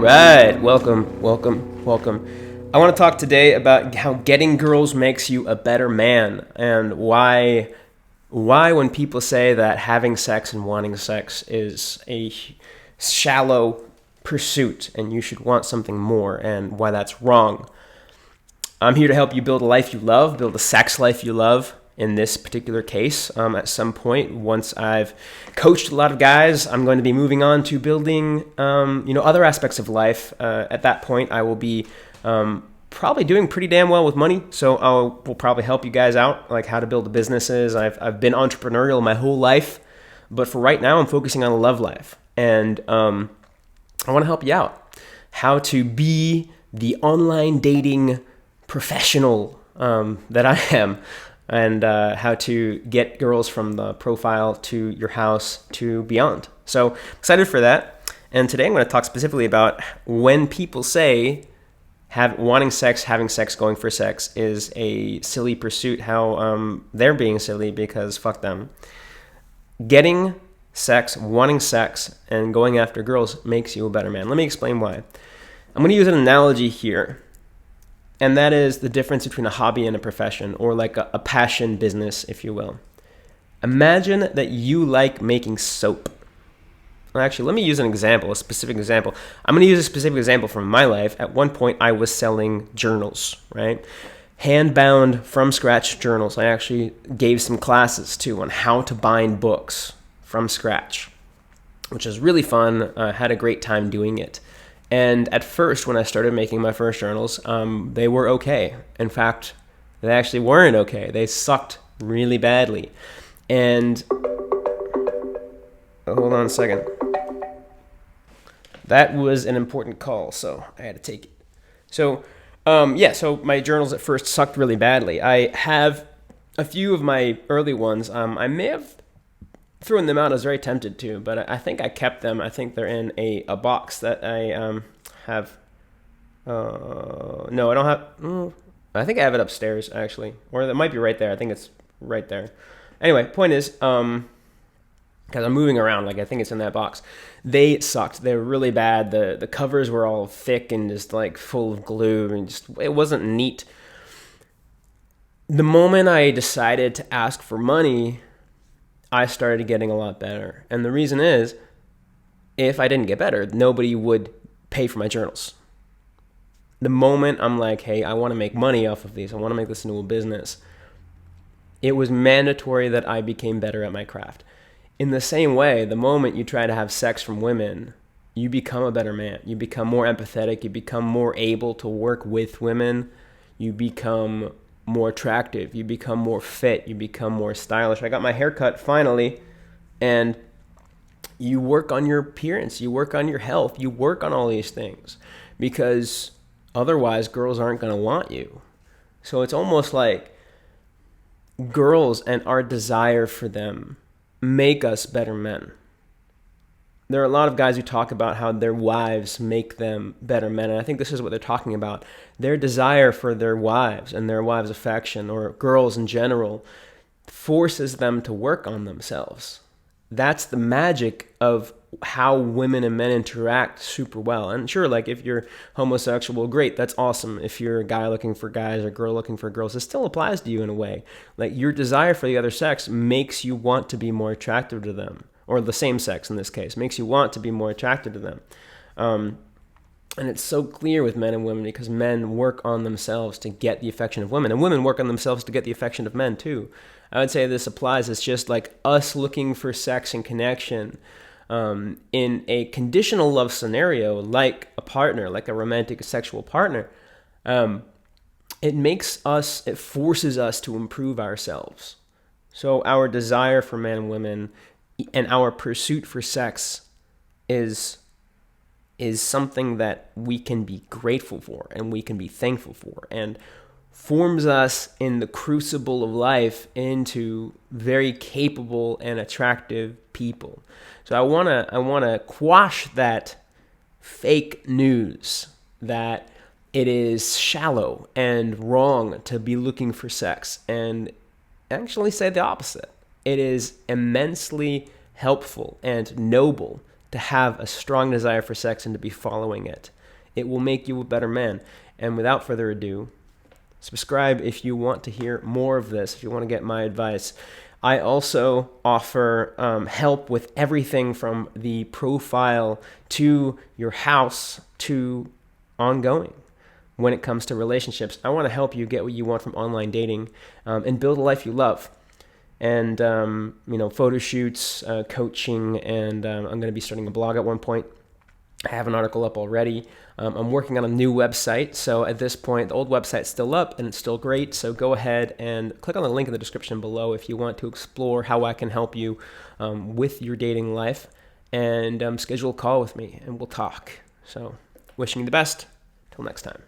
right, welcome. I want to talk today about how getting girls makes you a better man, and why when people say that having sex and wanting sex is a shallow pursuit and you should want something more, and why that's wrong. I'm here to help you build a life you love, build a sex life you love. In this particular case, at some point, once I've coached a lot of guys, I'm going to be moving on to building, other aspects of life. At that point, I will be probably doing pretty damn well with money. So will probably help you guys out, like how to build businesses. I've been entrepreneurial my whole life, but for right now, I'm focusing on a love life, and I want to help you out. How to be the online dating professional that I am. And how to get girls from the profile to your house to beyond. So excited for that. And today I'm going to talk specifically about when people say wanting sex, having sex, going for sex is a silly pursuit, how they're being silly because fuck them. Getting sex, wanting sex, and going after girls makes you a better man. Let me explain why. I'm going to use an analogy here. And that is the difference between a hobby and a profession, or like a passion business, if you will. Imagine that you like making soap. Well, actually, let me use a specific example. I'm going to use a specific example from my life. At one point, I was selling journals, right? Hand-bound, from scratch journals. I actually gave some classes, too, on how to bind books from scratch, which is really fun. I had a great time doing it. And at first, when I started making my first journals, they were okay. In fact, they actually weren't okay. They sucked really badly. And hold on a second. That was an important call, so I had to take it. So my journals at first sucked really badly. I have a few of my early ones. I may have thrown them out. I was very tempted to, but I think I kept them. I think they're in a box that I have. No, I don't have. I think I have it upstairs, actually. Or it might be right there. I think it's right there. Anyway, point is, because I'm moving around, like I think it's in that box. They sucked. They were really bad. The covers were all thick and just like full of glue, and just it wasn't neat. The moment I decided to ask for money, I started getting a lot better. And the reason is, if I didn't get better, nobody would pay for my journals. The moment I'm like, hey, I want to make money off of these, I want to make this into a business, it was mandatory that I became better at my craft. In the same way, the moment you try to have sex from women, you become a better man. You become more empathetic. You become more able to work with women. You become more attractive, you become more fit, you become more stylish. I got my hair cut finally, and you work on your appearance, you work on your health, you work on all these things, because otherwise girls aren't going to want you. So it's almost like girls and our desire for them make us better men. There are a lot of guys who talk about how their wives make them better men, and I think this is what they're talking about. Their desire for their wives and their wives' affection, or girls in general, forces them to work on themselves. That's the magic of how women and men interact super well. And sure, like if you're homosexual, great, that's awesome. If you're a guy looking for guys or girl looking for girls, it still applies to you in a way. Like your desire for the other sex makes you want to be more attractive to them. Or the same sex in this case, makes you want to be more attracted to them. And it's so clear with men and women because men work on themselves to get the affection of women, and women work on themselves to get the affection of men too. I would say this applies. It's just like us looking for sex and connection in a conditional love scenario, like a partner, like a romantic sexual partner. It forces us to improve ourselves. So our desire for men and women and our pursuit for sex is something that we can be grateful for and we can be thankful for, and forms us in the crucible of life into very capable and attractive people. So I wanna quash that fake news that it is shallow and wrong to be looking for sex, and actually say the opposite. It is immensely helpful and noble to have a strong desire for sex and to be following it. It will make you a better man. And without further ado, subscribe if you want to hear more of this, if you want to get my advice. I also offer help with everything from the profile to your house to ongoing. When it comes to relationships, I want to help you get what you want from online dating and build a life you love. And, photo shoots, coaching, and I'm going to be starting a blog at one point. I have an article up already. I'm working on a new website. So at this point, the old website's still up and it's still great. So go ahead and click on the link in the description below if you want to explore how I can help you with your dating life, and schedule a call with me and we'll talk. So wishing you the best. Till next time.